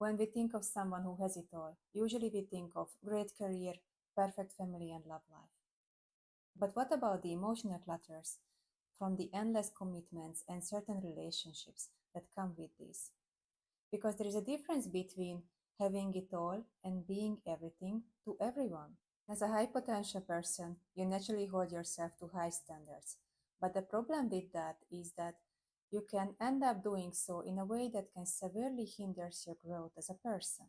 When we think of someone who has it all, usually we think of great career, perfect family, and love life. But what about the emotional clutters from the endless commitments and certain relationships that come with this? Because there is a difference between having it all and being everything to everyone. As a high potential person, you naturally hold yourself to high standards. But the problem with that is that you can end up doing so in a way that can severely hinder your growth as a person.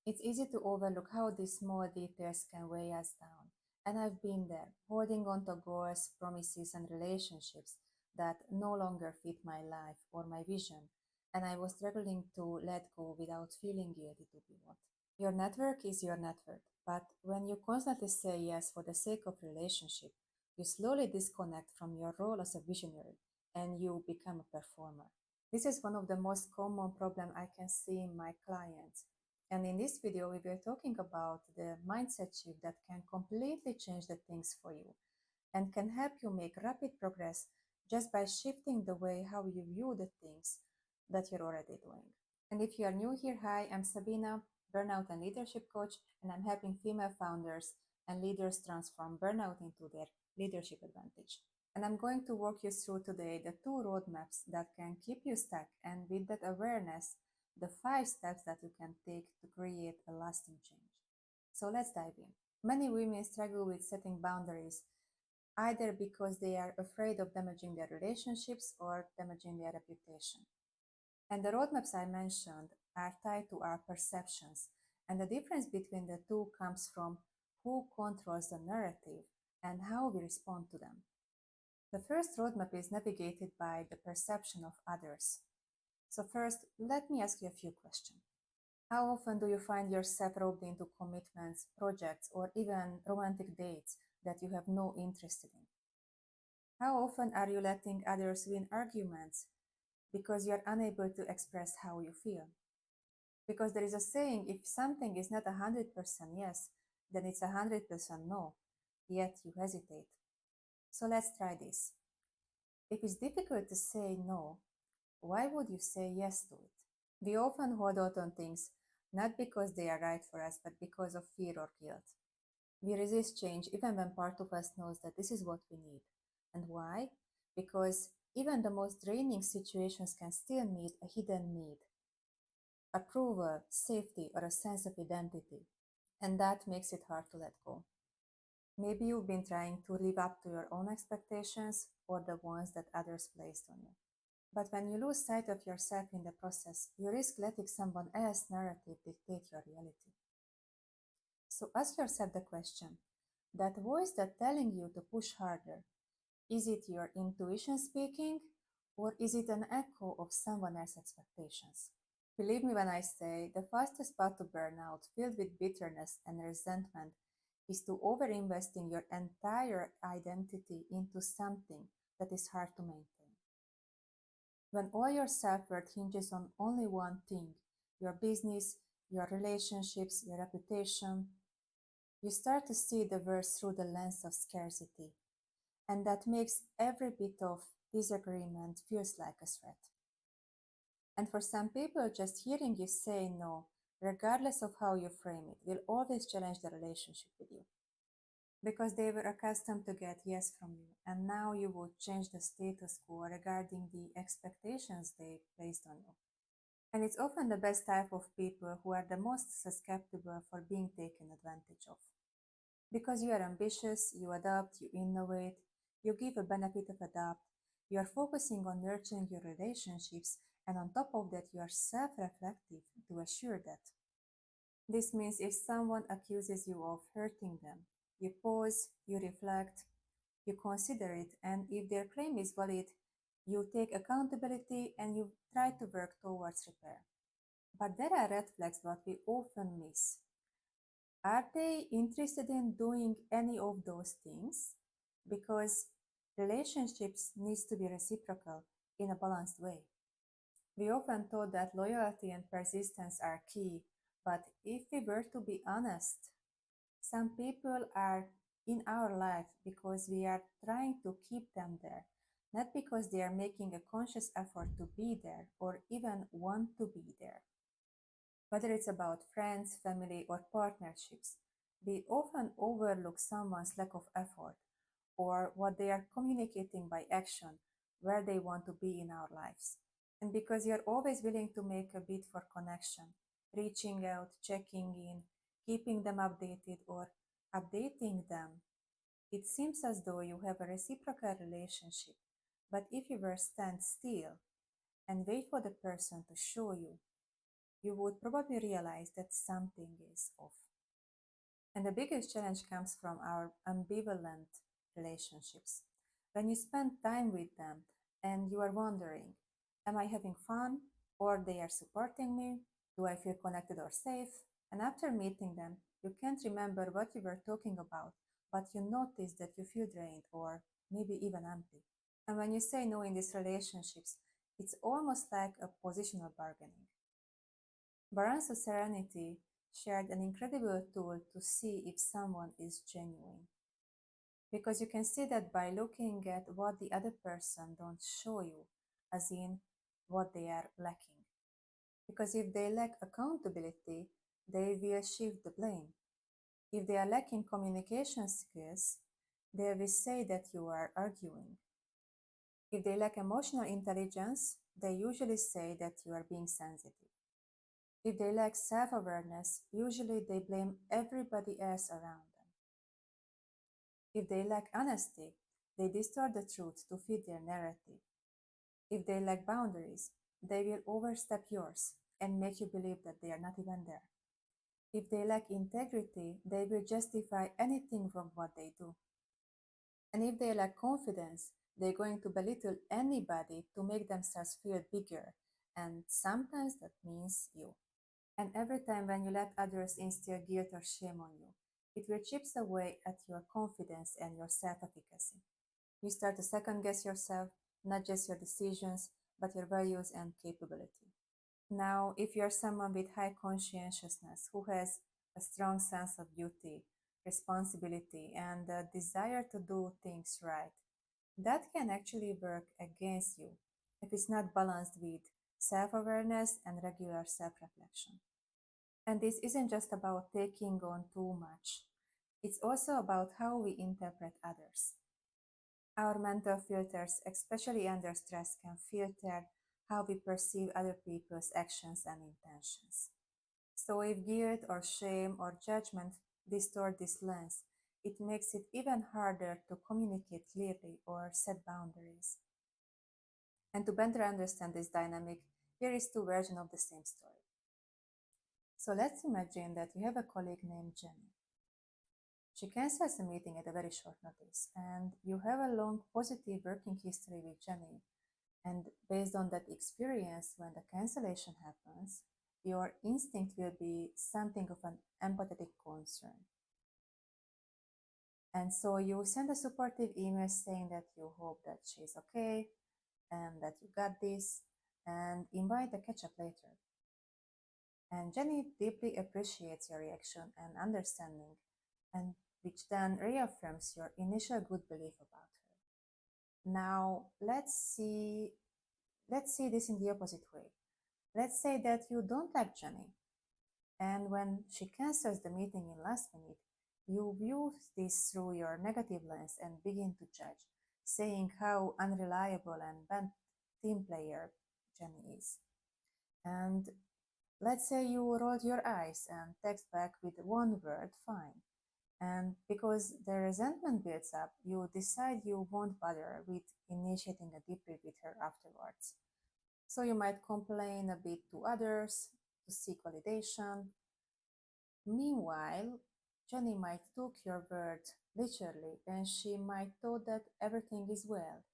It's easy to overlook how these small details can weigh us down. And I've been there, holding on to goals, promises, and relationships that no longer fit my life or my vision, and I was struggling to let go without feeling guilty to be what. Your network is your network, but when you constantly say yes for the sake of relationship, you slowly disconnect from your role as a visionary and you become a performer. This is one of the most common problems I can see in my clients. And in this video, we were talking about the mindset shift that can completely change the things for you and can help you make rapid progress just by shifting the way how you view the things that you're already doing. And if you are new here, hi, I'm Szabina, Burnout and Leadership Coach, and I'm helping female founders and leaders transform burnout into their leadership advantage. And I'm going to walk you through today the 2 roadmaps that can keep you stuck, and with that awareness, the 5 steps that you can take to create a lasting change. So let's dive in. Many women struggle with setting boundaries, either because they are afraid of damaging their relationships or damaging their reputation. And the roadmaps I mentioned are tied to our perceptions, and the difference between the two comes from who controls the narrative and how we respond to them. The first roadmap is navigated by the perception of others. So first, let me ask you a few questions. How often do you find yourself roped into commitments, projects, or even romantic dates that you have no interest in? How often are you letting others win arguments because you are unable to express how you feel? Because there is a saying, if something is not 100% yes, then it's 100% no, yet you hesitate. So let's try this. If it's difficult to say no, why would you say yes to it? We often hold out on things not because they are right for us, but because of fear or guilt. We resist change even when part of us knows that this is what we need. And why? Because even the most draining situations can still meet a hidden need: approval, safety, or a sense of identity. And that makes it hard to let go. Maybe you've been trying to live up to your own expectations or the ones that others placed on you. But when you lose sight of yourself in the process, you risk letting someone else's narrative dictate your reality. So ask yourself the question, that voice that's telling you to push harder, is it your intuition speaking, or is it an echo of someone else's expectations? Believe me when I say the fastest path to burnout, filled with bitterness and resentment, is to overinvest in your entire identity into something that is hard to maintain. When all your self-worth hinges on only one thing, your business, your relationships, your reputation, you start to see the world through the lens of scarcity. And that makes every bit of disagreement feels like a threat. And for some people, just hearing you say no, regardless of how you frame it, will always challenge the relationship with you. Because they were accustomed to get yes from you, and now you would change the status quo regarding the expectations they placed on you. And it's often the best type of people who are the most susceptible for being taken advantage of. Because you are ambitious, you adapt, you innovate, you give a benefit of a doubt, you are focusing on nurturing your relationships, and on top of that, you are self-reflective to assure that. This means if someone accuses you of hurting them, you pause, you reflect, you consider it, and if their claim is valid, you take accountability and you try to work towards repair. But there are red flags that we often miss. Are they interested in doing any of those things? Because relationships needs to be reciprocal in a balanced way. We often thought that loyalty and persistence are key, but if we were to be honest, some people are in our life because we are trying to keep them there, not because they are making a conscious effort to be there or even want to be there. Whether it's about friends, family, or partnerships, we often overlook someone's lack of effort or what they are communicating by action, where they want to be in our lives. And because you're always willing to make a bid for connection, reaching out, checking in, keeping them updated, or updating them, it seems as though you have a reciprocal relationship. But if you were stand still and wait for the person to show you, you would probably realize that something is off. And the biggest challenge comes from our ambivalent relationships. When you spend time with them and you are wondering, am I having fun? Or they are supporting me? Do I feel connected or safe? And after meeting them, you can't remember what you were talking about, but you notice that you feel drained or maybe even empty. And when you say no in these relationships, it's almost like a positional bargaining. Baran's Serenity shared an incredible tool to see if someone is genuine. Because you can see that by looking at what the other person don't show you, as in what they are lacking. Because if they lack accountability, they will shift the blame. If they are lacking communication skills, they will say that you are arguing. If they lack emotional intelligence, they usually say that you are being sensitive. If they lack self awareness, usually they blame everybody else around them. If they lack honesty, they distort the truth to fit their narrative. If they lack boundaries, they will overstep yours and make you believe that they are not even there. If they lack integrity, they will justify anything from what they do. And if they lack confidence, they're going to belittle anybody to make themselves feel bigger. And sometimes that means you. And every time when you let others instill guilt or shame on you, it will chips away at your confidence and your self-efficacy. You start to second guess yourself, not just your decisions, but your values and capability. Now, if you're someone with high conscientiousness who has a strong sense of duty, responsibility, and a desire to do things right, that can actually work against you if it's not balanced with self awareness and regular self reflection. And this isn't just about taking on too much, it's also about how we interpret others. Our mental filters, especially under stress, can filter how we perceive other people's actions and intentions. So, if guilt or shame or judgment distort this lens, it makes it even harder to communicate clearly or set boundaries. And to better understand this dynamic, here is two versions of the same story. So let's imagine that you have a colleague named Jenny. She cancels a meeting at a very short notice, and you have a long positive working history with Jenny. And based on that experience, when the cancellation happens, your instinct will be something of an empathetic concern. And so you send a supportive email saying that you hope that she's okay and that you got this, and invite a catch up later. And Jenny deeply appreciates your reaction and understanding, and which then reaffirms your initial good belief about her. Now let's see this in the opposite way. Let's say that you don't like Jenny, and when she cancels the meeting in last minute, you view this through your negative lens and begin to judge, saying how unreliable and bad team player Jenny is. And let's say you rolled your eyes and text back with one word, fine. And because the resentment builds up, you decide you won't bother with initiating a debrief with her afterwards. So you might complain a bit to others to seek validation. Meanwhile, Jenny might took your word literally and she might thought that everything is well.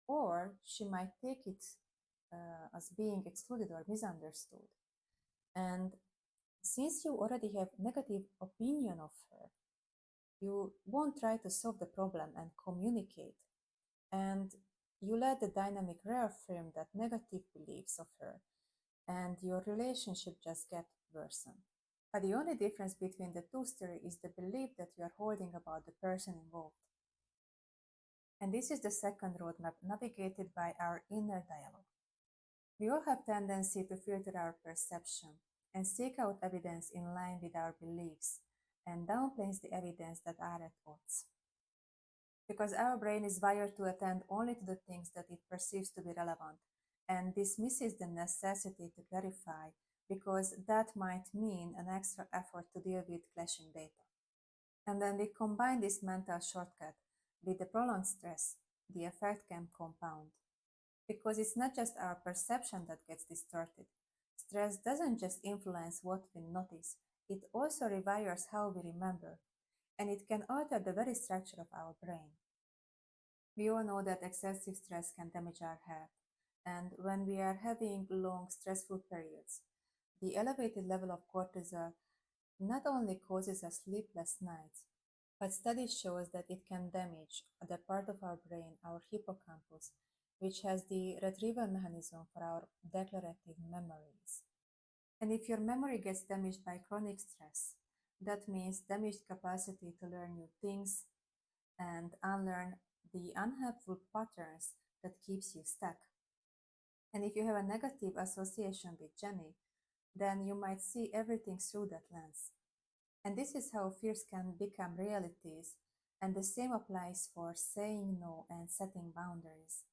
Or she might take it as being excluded or misunderstood. And since you already have negative opinion of her, you won't try to solve the problem and communicate. And you let the dynamic reaffirm that negative beliefs of her, and your relationship just get worsened. But the only difference between the two stories is the belief that you are holding about the person involved. And this is the second roadmap navigated by our inner dialogue. We all have tendency to filter our perception, and seek out evidence in line with our beliefs and downplays the evidence that are at odds. Because our brain is wired to attend only to the things that it perceives to be relevant and dismisses the necessity to clarify because that might mean an extra effort to deal with clashing data. And when we combine this mental shortcut with the prolonged stress, the effect can compound. Because it's not just our perception that gets distorted. Stress doesn't just influence what we notice, it also rewires how we remember, and it can alter the very structure of our brain. We all know that excessive stress can damage our health, and when we are having long, stressful periods, the elevated level of cortisol not only causes us sleepless nights, but studies shows that it can damage the part of our brain, our hippocampus, which has the retrieval mechanism for our declarative memories. And if your memory gets damaged by chronic stress, that means damaged capacity to learn new things and unlearn the unhelpful patterns that keeps you stuck. And if you have a negative association with Jenny, then you might see everything through that lens. And this is how fears can become realities, and the same applies for saying no and setting boundaries.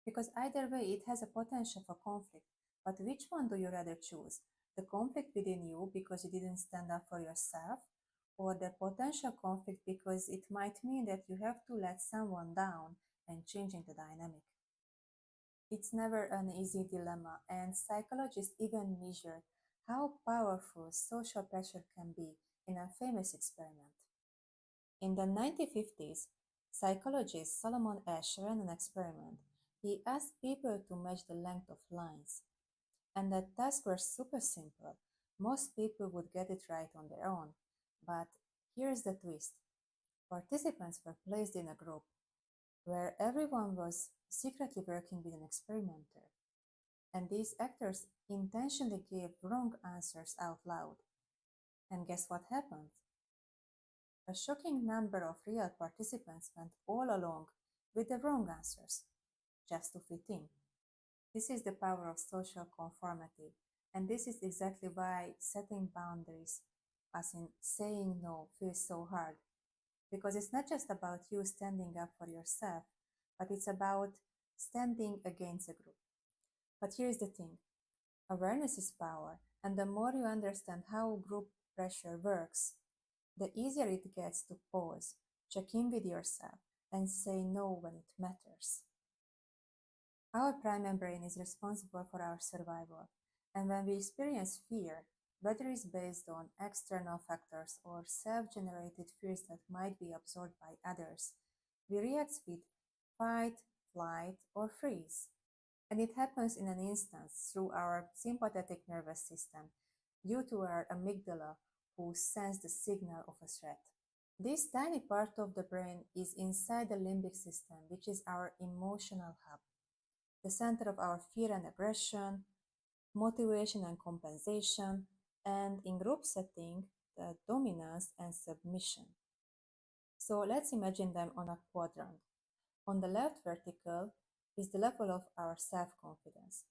Because either way, it has a potential for conflict, but which one do you rather choose? The conflict within you because you didn't stand up for yourself, or the potential conflict because it might mean that you have to let someone down and changing the dynamic. It's never an easy dilemma, and psychologists even measure how powerful social pressure can be in a famous experiment. In the 1950s, psychologist Solomon Asch ran an experiment. He asked people to match the length of lines, and the tasks were super simple. Most people would get it right on their own, but here's the twist. Participants were placed in a group where everyone was secretly working with an experimenter, and these actors intentionally gave wrong answers out loud. And guess what happened? A shocking number of real participants went all along with the wrong answers, just to fit in. This is the power of social conformity, and this is exactly why setting boundaries, as in saying no, feels so hard. Because it's not just about you standing up for yourself, but it's about standing against a group. But here's the thing, awareness is power, and the more you understand how group pressure works, the easier it gets to pause, check in with yourself, and say no when it matters. Our primal brain is responsible for our survival, and when we experience fear, whether it's based on external factors or self-generated fears that might be absorbed by others, we react with fight, flight, or freeze. And it happens in an instant through our sympathetic nervous system due to our amygdala who sense the signal of a threat. This tiny part of the brain is inside the limbic system, which is our emotional hub, the center of our fear and aggression, motivation and compensation, and in group setting, the dominance and submission. So let's imagine them on a quadrant. On the left vertical is the level of our self-confidence.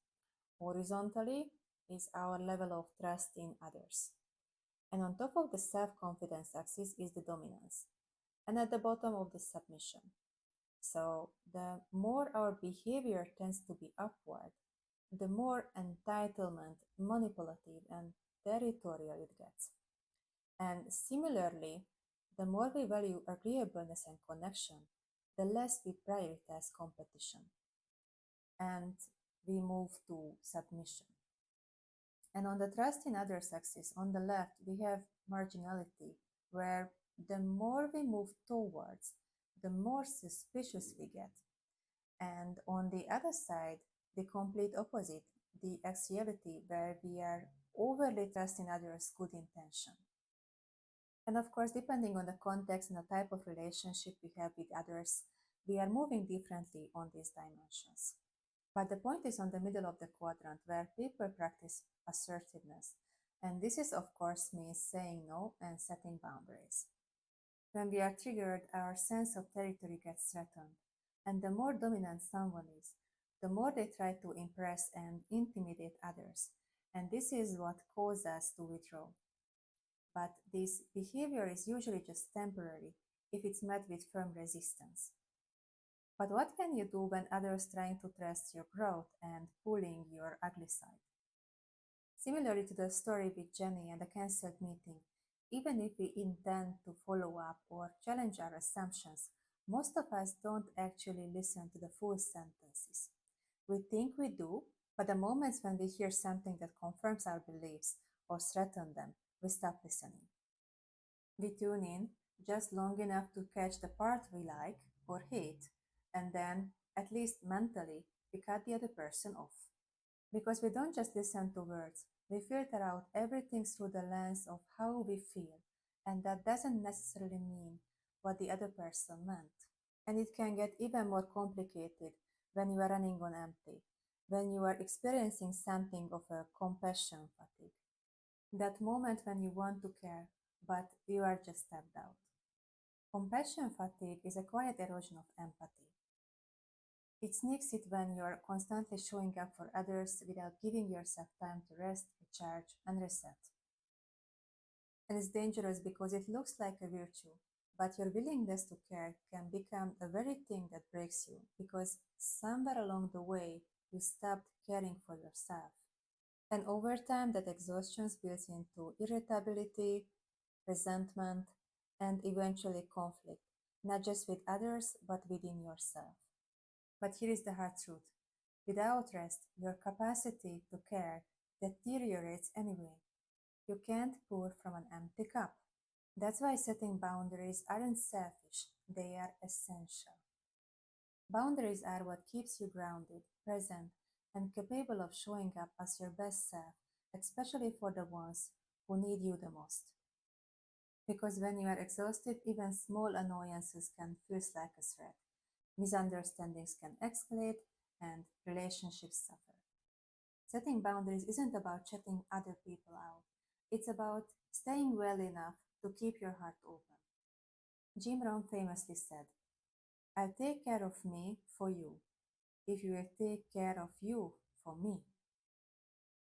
Horizontally is our level of trust in others. And on top of the self-confidence axis is the dominance. And at the bottom of the submission. So the more our behavior tends to be upward, the more entitlement, manipulative, and territorial it gets. And similarly, the more we value agreeableness and connection, the less we prioritize competition. And we move to submission. And on the trust in others axis, on the left, we have marginality, where the more we move towards, the more suspicious we get. And on the other side, the complete opposite, the axiality, where we are overly trusting others' good intention. And of course, depending on the context and the type of relationship we have with others, we are moving differently on these dimensions. But the point is on the middle of the quadrant where people practice assertiveness. And this is, of course, means saying no and setting boundaries. When we are triggered, our sense of territory gets threatened. And the more dominant someone is, the more they try to impress and intimidate others. and this is what causes us to withdraw. But this behavior is usually just temporary if it's met with firm resistance. But what can you do when others trying to trust your growth and pulling your ugly side? Similarly to the story with Jenny and the cancelled meeting, even if we intend to follow up or challenge our assumptions, most of us don't actually listen to the full sentences. We think we do, but the moments when we hear something that confirms our beliefs or threatens them, we stop listening. We tune in just long enough to catch the part we like or hate, and then, at least mentally, we cut the other person off. Because we don't just listen to words, we filter out everything through the lens of how we feel, and that doesn't necessarily mean what the other person meant. And it can get even more complicated when you are running on empty, when you are experiencing something of a compassion fatigue. That moment when you want to care, but you are just tapped out. Compassion fatigue is a quiet erosion of empathy. It sneaks in when you're constantly showing up for others without giving yourself time to rest, recharge, and reset. And it's dangerous because it looks like a virtue, but your willingness to care can become the very thing that breaks you because somewhere along the way you stopped caring for yourself. And over time, that exhaustion builds into irritability, resentment, and eventually conflict, not just with others, but within yourself. But here is the hard truth. Without rest, your capacity to care deteriorates anyway. You can't pour from an empty cup. That's why setting boundaries aren't selfish, they are essential. Boundaries are what keeps you grounded, present, and capable of showing up as your best self, especially for the ones who need you the most. Because when you are exhausted, even small annoyances can feel like a threat. Misunderstandings can escalate, and relationships suffer. Setting boundaries isn't about shutting other people out, it's about staying well enough to keep your heart open. Jim Rohn famously said, I'll take care of me for you if you will take care of you for me.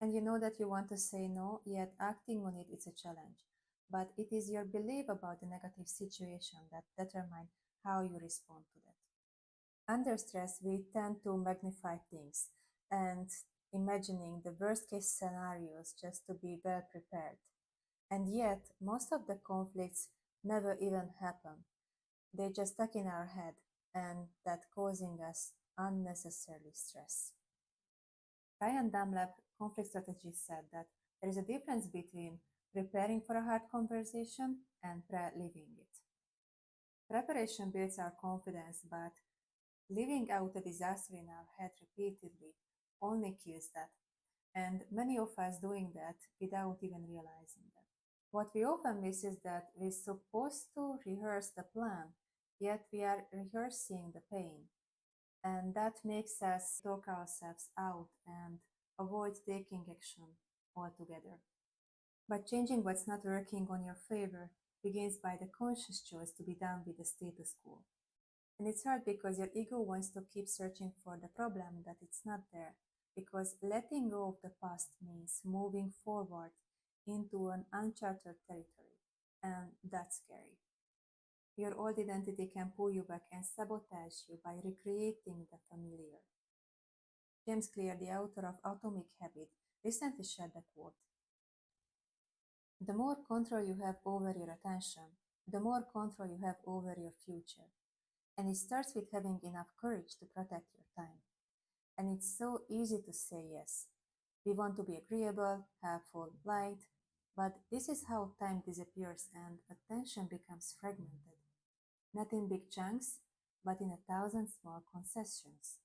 And you know that you want to say no, yet acting on it is a challenge. But it is your belief about the negative situation that determine how you respond to that. Under stress, we tend to magnify things and imagining the worst case scenarios just to be well prepared. And yet, most of the conflicts never even happen. They just stuck in our head and that causing us unnecessarily stress. Ryan Dunlap, conflict strategist, said that there is a difference between preparing for a hard conversation and living it. Preparation builds our confidence, but living out a disaster in our head repeatedly only kills that, and many of us doing that without even realizing that. What we often miss is that we're supposed to rehearse the plan, yet we are rehearsing the pain, and that makes us talk ourselves out and avoid taking action altogether. But changing what's not working on your favor begins by the conscious choice to be done with the status quo. And it's hard because your ego wants to keep searching for the problem that it's not there, because letting go of the past means moving forward into an uncharted territory, and that's scary. Your old identity can pull you back and sabotage you by recreating the familiar. James Clear, the author of Atomic Habit, recently shared the quote: the more control you have over your attention, the more control you have over your future. And it starts with having enough courage to protect your time. And it's so easy to say yes. We want to be agreeable, helpful, light, but this is how time disappears and attention becomes fragmented. Not in big chunks, but in 1,000 small concessions.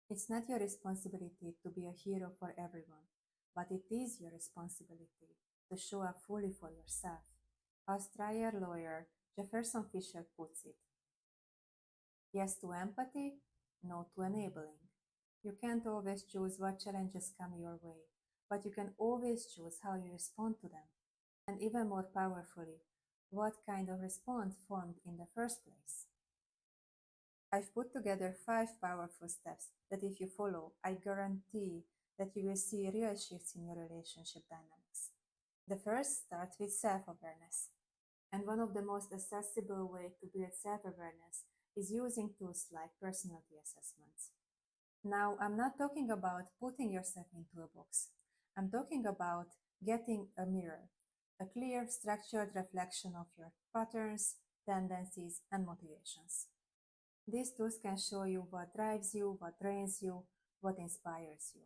It's not your responsibility to be a hero for everyone, but it is your responsibility to show up fully for yourself. As trial lawyer Jefferson Fisher puts it, yes to empathy, no to enabling. You can't always choose what challenges come your way, but you can always choose how you respond to them. And even more powerfully, what kind of response formed in the first place. I've put together 5 powerful steps that if you follow, I guarantee that you will see real shifts in your relationship dynamics. The first starts with self-awareness. And one of the most accessible ways to build self-awareness is using tools like personality assessments. Now, I'm not talking about putting yourself into a box. I'm talking about getting a mirror, a clear, structured reflection of your patterns, tendencies, and motivations. These tools can show you what drives you, what drains you, what inspires you.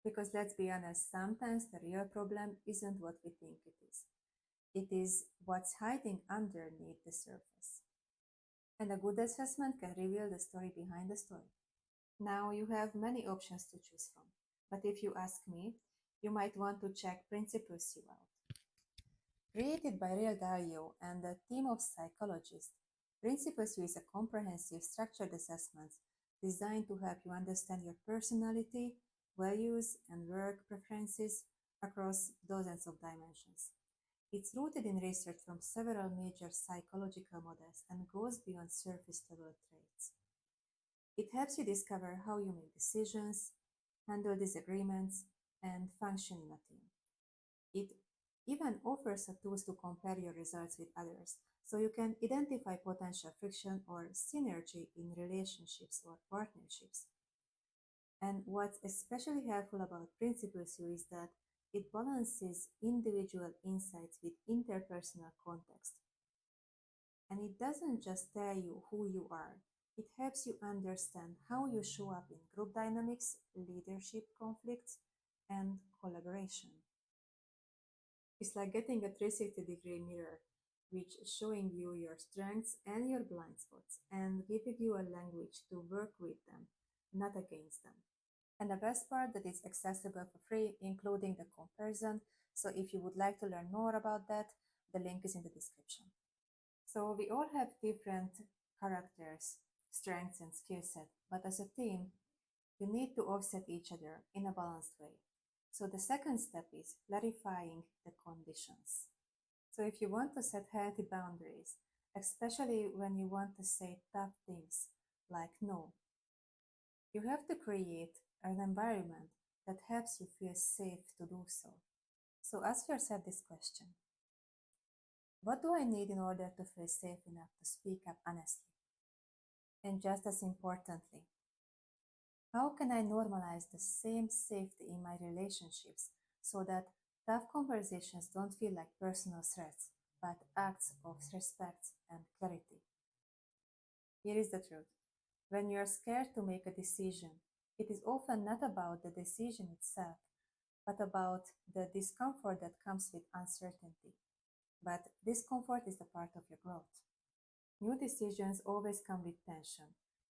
Because let's be honest, sometimes the real problem isn't what we think it is. It is what's hiding underneath the surface. And a good assessment can reveal the story behind the story. Now you have many options to choose from, but if you ask me, you might want to check Principles You out. Created by Real Dario and a team of psychologists, Principles You is a comprehensive, structured assessment designed to help you understand your personality, values, and work preferences across dozens of dimensions. It's rooted in research from several major psychological models and goes beyond surface level traits. It helps you discover how you make decisions, handle disagreements, and function in a team. It even offers a tools to compare your results with others, so you can identify potential friction or synergy in relationships or partnerships. And what's especially helpful about Principles You is that it balances individual insights with interpersonal context. And it doesn't just tell you who you are, it helps you understand how you show up in group dynamics, leadership conflicts, and collaboration. It's like getting a 360-degree mirror, which is showing you your strengths and your blind spots and giving you a language to work with them, not against them. And the best part that it's accessible for free, including the comparison. So if you would like to learn more about that, the link is in the description. So we all have different characters, strengths, and skill set, but as a team, you need to offset each other in a balanced way. So the second step is clarifying the conditions. So if you want to set healthy boundaries, especially when you want to say tough things like no, you have to create an environment that helps you feel safe to do so. So ask yourself this question: what do I need in order to feel safe enough to speak up honestly? And just as importantly, how can I normalize the same safety in my relationships so that tough conversations don't feel like personal threats, but acts of respect and clarity? Here is the truth. When you are scared to make a decision, it is often not about the decision itself, but about the discomfort that comes with uncertainty. But discomfort is the part of your growth. New decisions always come with tension,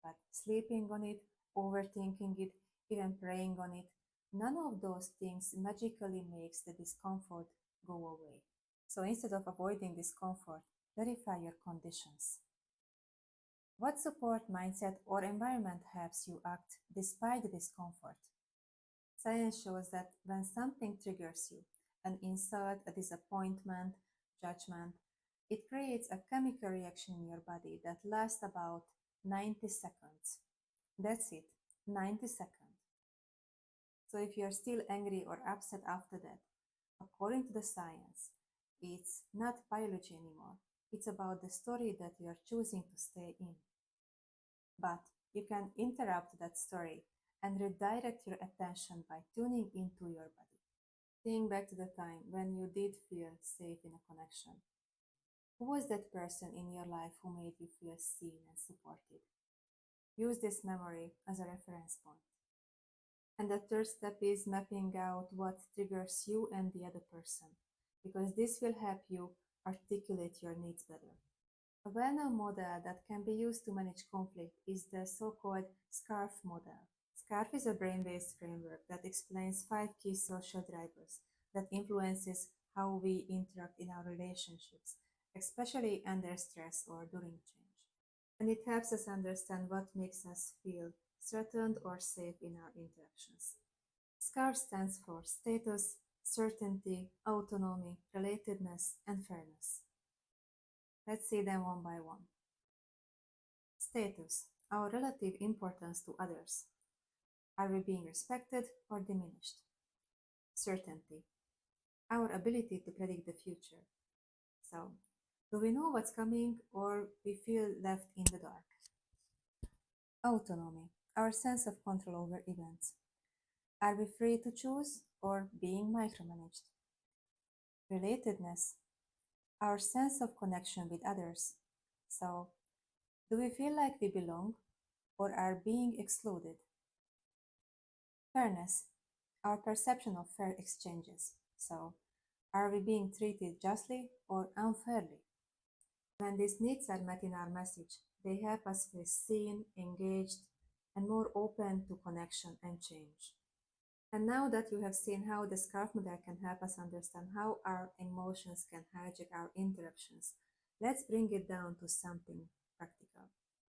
but sleeping on it, overthinking it, even praying on it, none of those things magically makes the discomfort go away. So instead of avoiding discomfort, verify your conditions. What support, mindset, or environment helps you act despite the discomfort? Science shows that when something triggers you, an insult, a disappointment, judgment, it creates a chemical reaction in your body that lasts about 90 seconds. That's it, 90 seconds. So if you're still angry or upset after that, according to the science, it's not biology anymore. It's about the story that you're choosing to stay in. But you can interrupt that story and redirect your attention by tuning into your body. Think back to the time when you did feel safe in a connection. Who was that person in your life who made you feel seen and supported? Use this memory as a reference point. And the third step is mapping out what triggers you and the other person, because this will help you articulate your needs better. A well-known model that can be used to manage conflict is the so-called SCARF model. SCARF is a brain-based framework that explains 5 key social drivers that influences how we interact in our relationships, especially under stress or during change. And it helps us understand what makes us feel threatened or safe in our interactions. SCARF stands for status, certainty, autonomy, relatedness, and fairness. Let's see them one by one. Status, our relative importance to others. Are we being respected or diminished? Certainty, our ability to predict the future. So, do we know what's coming or we feel left in the dark? Autonomy, our sense of control over events. Are we free to choose or being micromanaged? Relatedness, our sense of connection with others. So, do we feel like we belong or are being excluded? Fairness, our perception of fair exchanges. So, are we being treated justly or unfairly? When these needs are met in our message, they help us feel seen, engaged, and more open to connection and change. And now that you have seen how the SCARF model can help us understand how our emotions can hijack our interactions, let's bring it down to something practical.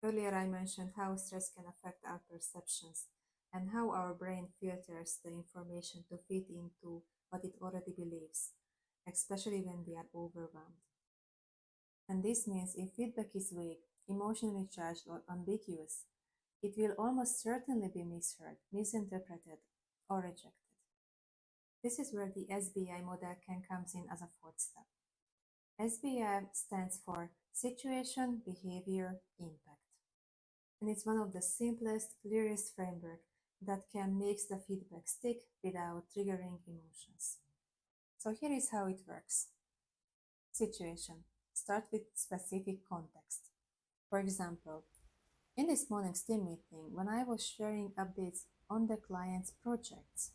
Earlier I mentioned how stress can affect our perceptions and how our brain filters the information to fit into what it already believes, especially when we are overwhelmed. And this means if feedback is vague, emotionally charged, or ambiguous, it will almost certainly be misheard, misinterpreted, or rejected. This is where the SBI model can come in as a fourth step. SBI stands for Situation, Behavior, Impact. And it's one of the simplest, clearest framework that can make the feedback stick without triggering emotions. So here is how it works. Situation. Start with specific context. For example, in this morning's team meeting, when I was sharing updates on the client's projects,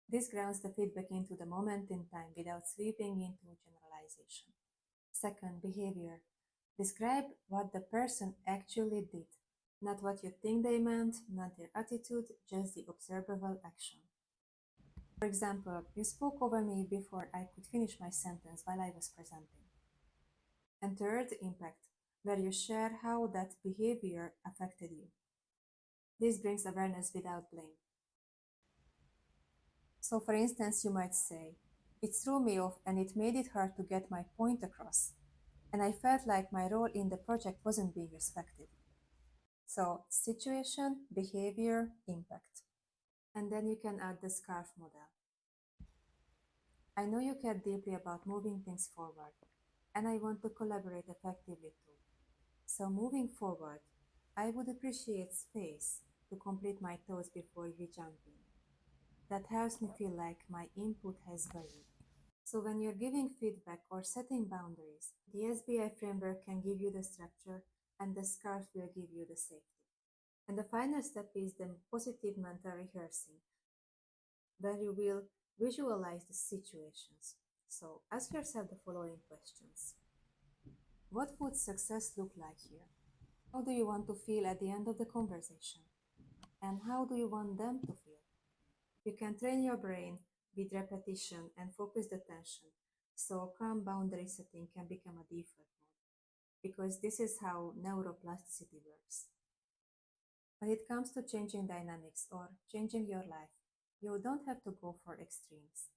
this grounds the feedback into the moment in time without sweeping into generalization. Second, behavior. Describe what the person actually did, not what you think they meant, not their attitude, just the observable action. For example, you spoke over me before I could finish my sentence while I was presenting. And third, impact, where you share how that behavior affected you. This brings awareness without blame. So, for instance, you might say, it threw me off and it made it hard to get my point across, and I felt like my role in the project wasn't being respected. So, situation, behavior, impact. And then you can add the SCARF model. I know you care deeply about moving things forward, and I want to collaborate effectively too. So, moving forward, I would appreciate space to complete my thoughts before you jump in. That helps me feel like my input has value. So when you're giving feedback or setting boundaries, the SBI framework can give you the structure and the SCARF will give you the safety. And the final step is the positive mental rehearsing, where you will visualize the situations. So ask yourself the following questions. What would success look like here? How do you want to feel at the end of the conversation? And how do you want them to feel? You can train your brain with repetition and focus the attention, so calm boundary setting can become a default mode, because this is how neuroplasticity works. When it comes to changing dynamics or changing your life, you don't have to go for extremes.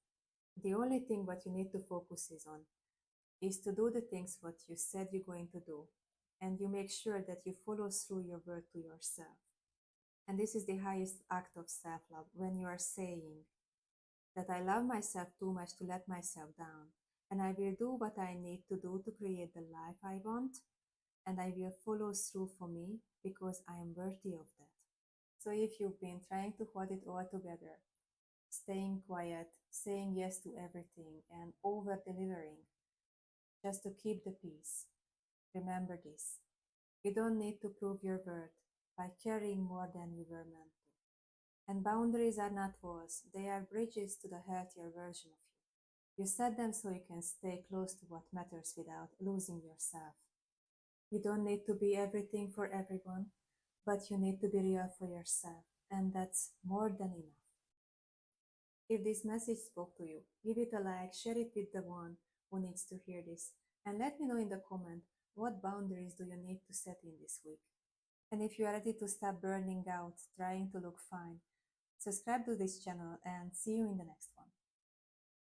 The only thing what you need to focus is to do the things what you said you're going to do, and you make sure that you follow through your word to yourself. And this is the highest act of self-love, when you are saying that I love myself too much to let myself down, and I will do what I need to do to create the life I want, and I will follow through for me because I am worthy of that. So if you've been trying to hold it all together, staying quiet, saying yes to everything, and over-delivering just to keep the peace, remember this. You don't need to prove your worth by carrying more than you were meant to. And boundaries are not walls, they are bridges to the healthier version of you. You set them so you can stay close to what matters without losing yourself. You don't need to be everything for everyone, but you need to be real for yourself, and that's more than enough. If this message spoke to you, give it a like, share it with the one who needs to hear this, and let me know in the comment what boundaries do you need to set in this week. And if you are ready to stop burning out, trying to look fine, subscribe to this channel and see you in the next one.